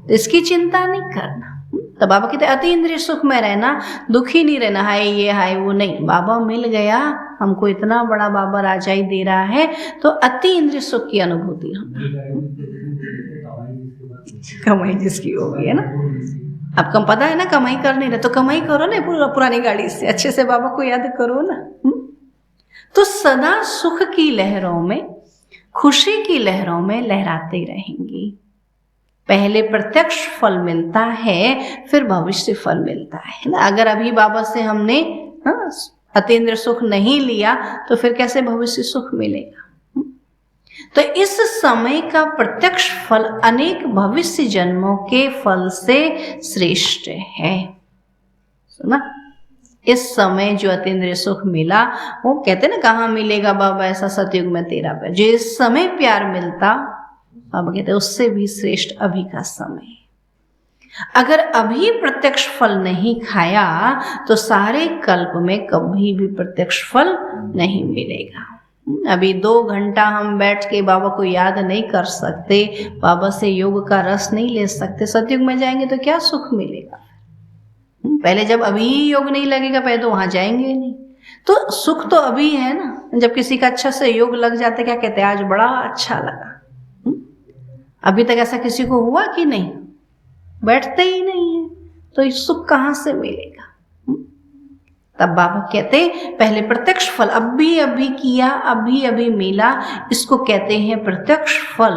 Speaker 1: तो इसकी चिंता नहीं करना। तो बाबा कहते अति इंद्रिय सुख में रहना, दुखी नहीं रहना, हाय ये हाय वो नहीं। बाबा मिल गया हमको, इतना बड़ा बाबा राजाई दे रहा है, तो अति इंद्रिय सुख की अनुभूति कमाई जिसकी होगी, है ना। अब कम पता है ना कमाई कर नहीं रहे तो कमाई करो ना पुरानी गाड़ी से, अच्छे से बाबा को याद करो ना। तो सदा सुख की लहरों में, खुशी की लहरों में लहराते रहेंगी। पहले प्रत्यक्ष फल मिलता है, फिर भविष्य फल मिलता है ना। अगर अभी बाबा से हमने अतीन्द्रिय सुख नहीं लिया तो फिर कैसे भविष्य सुख मिलेगा? तो इस समय का प्रत्यक्ष फल अनेक भविष्य जन्मों के फल से श्रेष्ठ है। सुना, इस समय जो अतीन्द्रिय सुख मिला, वो कहते ना कहाँ मिलेगा बाबा ऐसा सतयुग में तेरा प्यार। जो इस समय प्यार मिलता, बाबा कहते उससे भी श्रेष्ठ अभी का समय। अगर अभी प्रत्यक्ष फल नहीं खाया तो सारे कल्प में कभी भी प्रत्यक्ष फल नहीं मिलेगा। अभी 2 घंटा हम बैठ के बाबा को याद नहीं कर सकते, बाबा से योग का रस नहीं ले सकते, सतयुग में जाएंगे तो क्या सुख मिलेगा? पहले जब अभी योग नहीं लगेगा, पहले तो वहां जाएंगे नहीं। तो सुख तो अभी है ना। जब किसी का अच्छा से योग लग जाता है, क्या कहते हैं, आज बड़ा अच्छा लगा। अभी तक ऐसा किसी को हुआ कि नहीं? बैठते ही नहीं है, तो ये सुख कहाँ से मिलेगा? तब बाबा कहते पहले प्रत्यक्ष फल अभी अभी किया, अभी अभी मिला, इसको कहते हैं प्रत्यक्ष फल।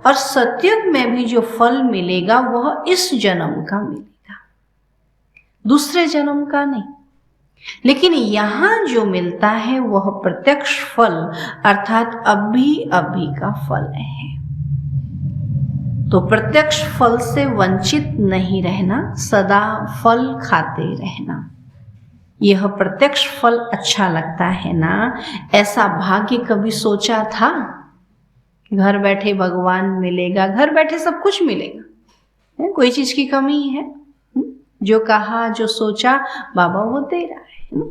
Speaker 1: और सतयुग में भी जो फल मिलेगा वह इस जन्म का मिलेगा, दूसरे जन्म का नहीं। लेकिन यहां जो मिलता है वह प्रत्यक्ष फल अर्थात अभी अभी का फल है। तो प्रत्यक्ष फल से वंचित नहीं रहना, सदा फल खाते रहना। यह प्रत्यक्ष फल अच्छा लगता है ना, ऐसा भाग्य कभी सोचा था? घर बैठे भगवान मिलेगा, घर बैठे सब कुछ मिलेगा, कोई चीज की कमी है? जो कहा जो सोचा बाबा वो दे रहा है।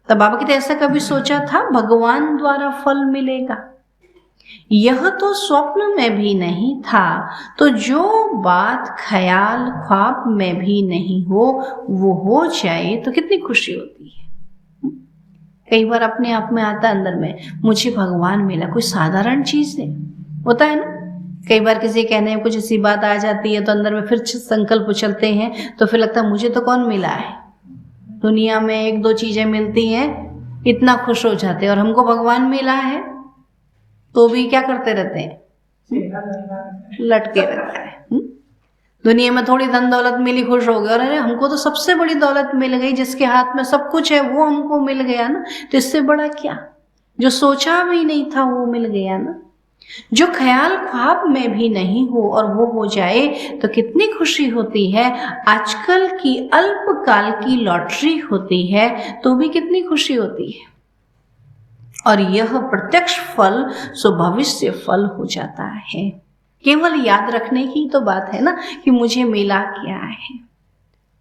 Speaker 1: तब बाबा कहते ऐसा कभी सोचा था भगवान द्वारा फल मिलेगा? यह तो स्वप्न में भी नहीं था। तो जो बात ख्याल ख्वाब में भी नहीं हो वो हो जाए तो कितनी खुशी होती है। कई बार अपने आप में आता अंदर में, मुझे भगवान मिला, कोई साधारण चीज नहीं होता है ना। कई बार किसी कहने में कुछ ऐसी बात आ जाती है तो अंदर में फिर संकल्प उछलते हैं, तो फिर लगता है मुझे तो कौन मिला है, दुनिया में 1-2 चीजें मिलती हैं, इतना खुश हो जाते हैं, और हमको भगवान मिला है तो भी क्या करते रहते हैं, लटके रहता है। दुनिया में थोड़ी धन दौलत मिली, खुश हो गए, और अरे हमको तो सबसे बड़ी दौलत मिल गई, जिसके हाथ में सब कुछ है वो हमको मिल गया ना, तो इससे बड़ा क्या, जो सोचा भी नहीं था वो मिल गया ना। जो ख्याल ख्वाब में भी नहीं हो और वो हो जाए तो कितनी खुशी होती है। आजकल की अल्पकाल की लॉटरी होती है तो भी कितनी खुशी होती है, और यह प्रत्यक्ष फल सो भविष्य फल हो जाता है। केवल याद रखने की तो बात है ना कि मुझे मिला क्या है,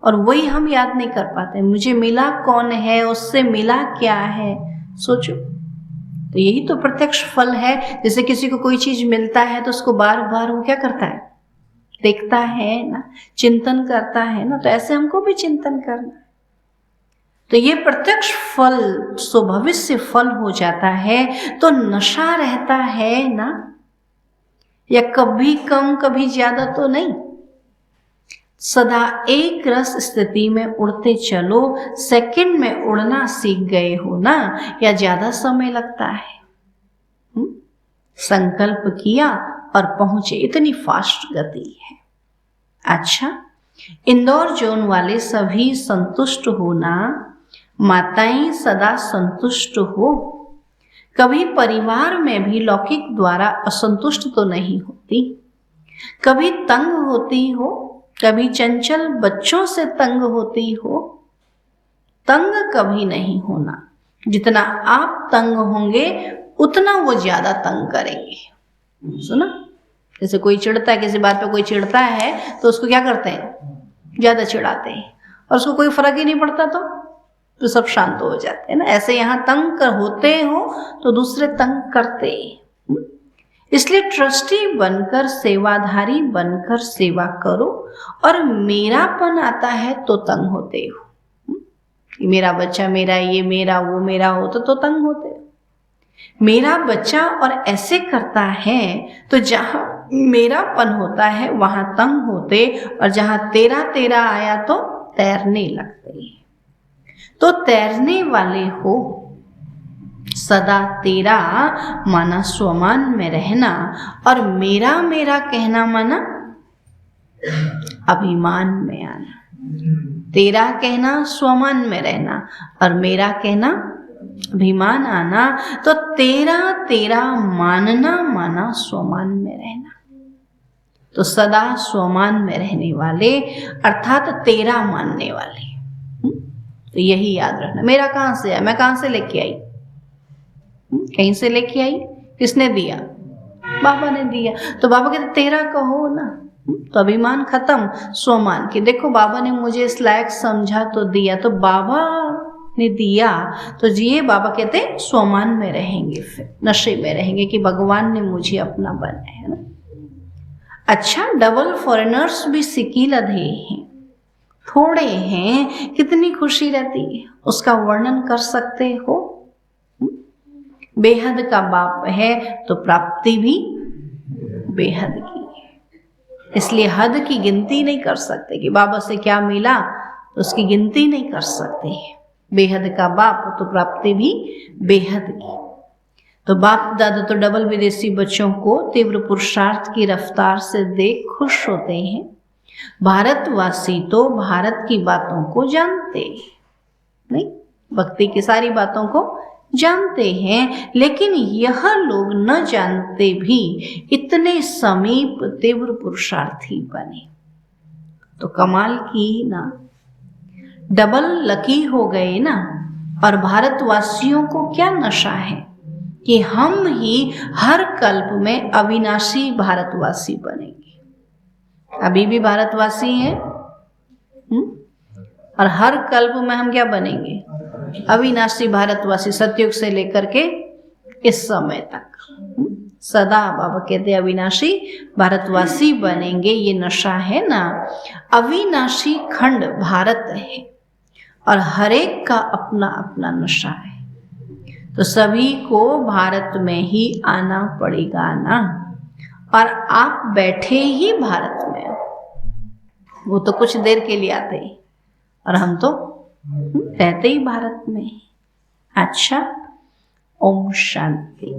Speaker 1: और वही हम याद नहीं कर पाते। मुझे मिला कौन है, उससे मिला क्या है, सोचो। तो यही तो प्रत्यक्ष फल है। जैसे किसी को कोई चीज मिलता है तो उसको बार बार वो क्या करता है, देखता है ना, चिंतन करता है ना, तो ऐसे हमको भी चिंतन करना। तो ये प्रत्यक्ष फल सो भविष्य फल हो जाता है। तो नशा रहता है ना, या कभी कम कभी ज्यादा तो नहीं, सदा एक रस स्थिति में उड़ते चलो। सेकंड में उड़ना सीख गए हो ना, या ज्यादा समय लगता है? संकल्प किया और पहुंचे, इतनी फास्ट गति है। अच्छा, इंदौर जोन वाले सभी संतुष्ट होना, माताएं सदा संतुष्ट हो। कभी परिवार में भी लौकिक द्वारा असंतुष्ट तो नहीं होती, कभी तंग होती हो, कभी चंचल बच्चों से तंग होती हो। तंग कभी नहीं होना, जितना आप तंग होंगे उतना वो ज्यादा तंग करेंगे। सुना, जैसे कोई चिढ़ता है, किसी बात पे कोई चिढ़ता है तो उसको क्या करते हैं, ज्यादा चिढ़ाते हैं, और उसको कोई फर्क ही नहीं पड़ता तो सब शांत हो जाते हैं ना। ऐसे यहाँ तंग होते हो तो दूसरे तंग करते। इसलिए ट्रस्टी बनकर, सेवाधारी बनकर सेवा करो, और मेरापन आता है तो तंग होते हो। मेरा बच्चा मेरा, ये मेरा, वो मेरा हो तो तंग होते हो। मेरा बच्चा और ऐसे करता है तो जहां मेरापन होता है वहां तंग होते, और जहां तेरा तेरा आया तो तैरने लगते। तो तैरने वाले हो, सदा तेरा माना स्वमान में रहना, और मेरा मेरा कहना माना अभिमान में आना। तेरा कहना स्वमान में रहना, और मेरा कहना अभिमान आना। तो तेरा तेरा मानना माना स्वमान में रहना। तो सदा स्वमान में रहने वाले अर्थात तेरा मानने वाले। तो यही याद रखना। मेरा कहाँ से आया, मैं कहाँ से लेके आई, कहीं से लेके आई, किसने दिया, बाबा ने दिया। तो बाबा कहते तेरा कहो ना, तो अभिमान खत्म, स्वमान की। देखो बाबा ने मुझे इस लायक समझा तो दिया, तो बाबा ने दिया तो जिए। बाबा कहते स्वमान में रहेंगे, फिर नशे में रहेंगे कि भगवान ने मुझे अपना बनाया है ना। अच्छा, डबल फॉरेनर्स भी सिकील अधे हैं, थोड़े हैं, कितनी खुशी रहती है, उसका वर्णन कर सकते हो। बेहद का बाप है तो प्राप्ति भी बेहद की है। इसलिए हद की गिनती नहीं कर सकते कि बाबा से क्या मिला, तो उसकी गिनती नहीं कर सकते। बेहद का बाप तो प्राप्ति भी बेहद की। तो बाप दादा तो डबल विदेशी बच्चों को तीव्र पुरुषार्थ की रफ्तार से देख खुश होते हैं। भारतवासी तो भारत की बातों को जानते नहीं, भक्ति की सारी बातों को जानते हैं, लेकिन यह लोग न जानते भी इतने समीप तीव्र पुरुषार्थी बने। तो कमाल की ना, डबल लकी हो गए ना। और भारतवासियों को क्या नशा है कि हम ही हर कल्प में अविनाशी भारतवासी बनेंगे। अभी भी भारतवासी हैं, और हर कल्प में हम क्या बनेंगे, अविनाशी भारतवासी। सतयुग से लेकर के इस समय तक सदा बाबा कहते अविनाशी भारतवासी बनेंगे। ये नशा है ना, अविनाशी खंड भारत है, और हर एक का अपना अपना नशा है। तो सभी को भारत में ही आना पड़ेगा ना। और आप बैठे ही भारत में, वो तो कुछ देर के लिए आते ही, और हम तो रहते ही भारत में। अच्छा, ओम शांति।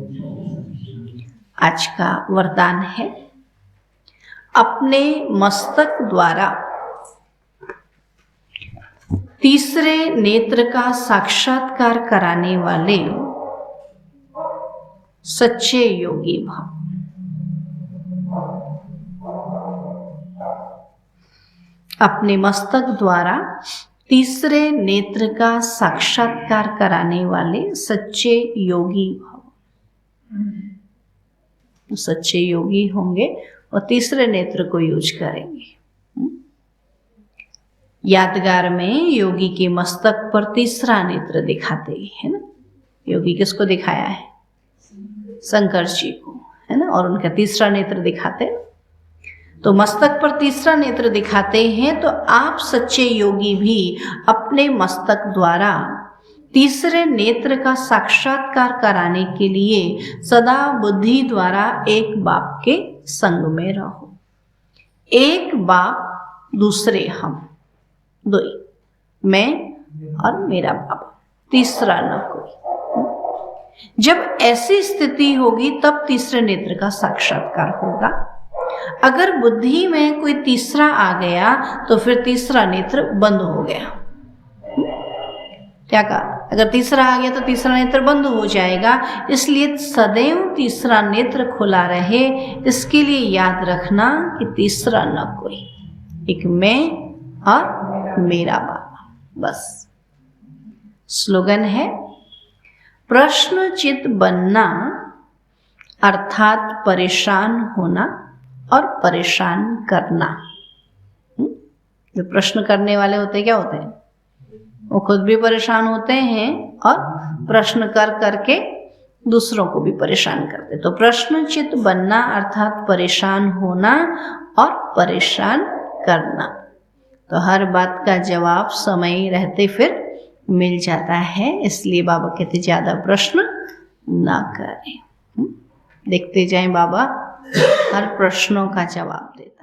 Speaker 1: आज का वरदान है, अपने मस्तक द्वारा तीसरे नेत्र का साक्षात्कार कराने वाले सच्चे योगी भव। अपने मस्तक द्वारा तीसरे नेत्र का साक्षात्कार कराने वाले सच्चे योगी भव। सच्चे योगी होंगे और तीसरे नेत्र को यूज करेंगे। यादगार में योगी के मस्तक पर तीसरा नेत्र दिखाते है ना। योगी किसको दिखाया है? शंकर जी को, है ना। और उनका तीसरा नेत्र दिखाते हैं। तो मस्तक पर तीसरा नेत्र दिखाते हैं, तो आप सच्चे योगी भी अपने मस्तक द्वारा तीसरे नेत्र का साक्षात्कार कराने के लिए सदा बुद्धि द्वारा एक बाप के संग में रहो। एक बाप दूसरे हम, दो ही, मैं और मेरा बाबा, तीसरा न कोई। जब ऐसी स्थिति होगी तब तीसरे नेत्र का साक्षात्कार होगा। अगर बुद्धि में कोई तीसरा आ गया तो फिर तीसरा नेत्र बंद हो गया। क्या कहा? अगर तीसरा आ गया तो तीसरा नेत्र बंद हो जाएगा। इसलिए सदैव तीसरा नेत्र खुला रहे, इसके लिए याद रखना कि तीसरा न कोई, एक मैं और मेरा बाबा, बस। स्लोगन है, प्रश्नचित बनना अर्थात परेशान होना और परेशान करना। जो प्रश्न करने वाले होते हैं, क्या होते हैं? वो खुद भी परेशान होते हैं और प्रश्न कर करके दूसरों को भी परेशान करते। तो प्रश्नचित बनना अर्थात परेशान होना और परेशान करना। तो हर बात का जवाब समय रहते फिर मिल जाता है। इसलिए बाबा कहते ज़्यादा प्रश्न ना करें। देखते जाएं, बाबा हर प्रश्नों का जवाब देता है।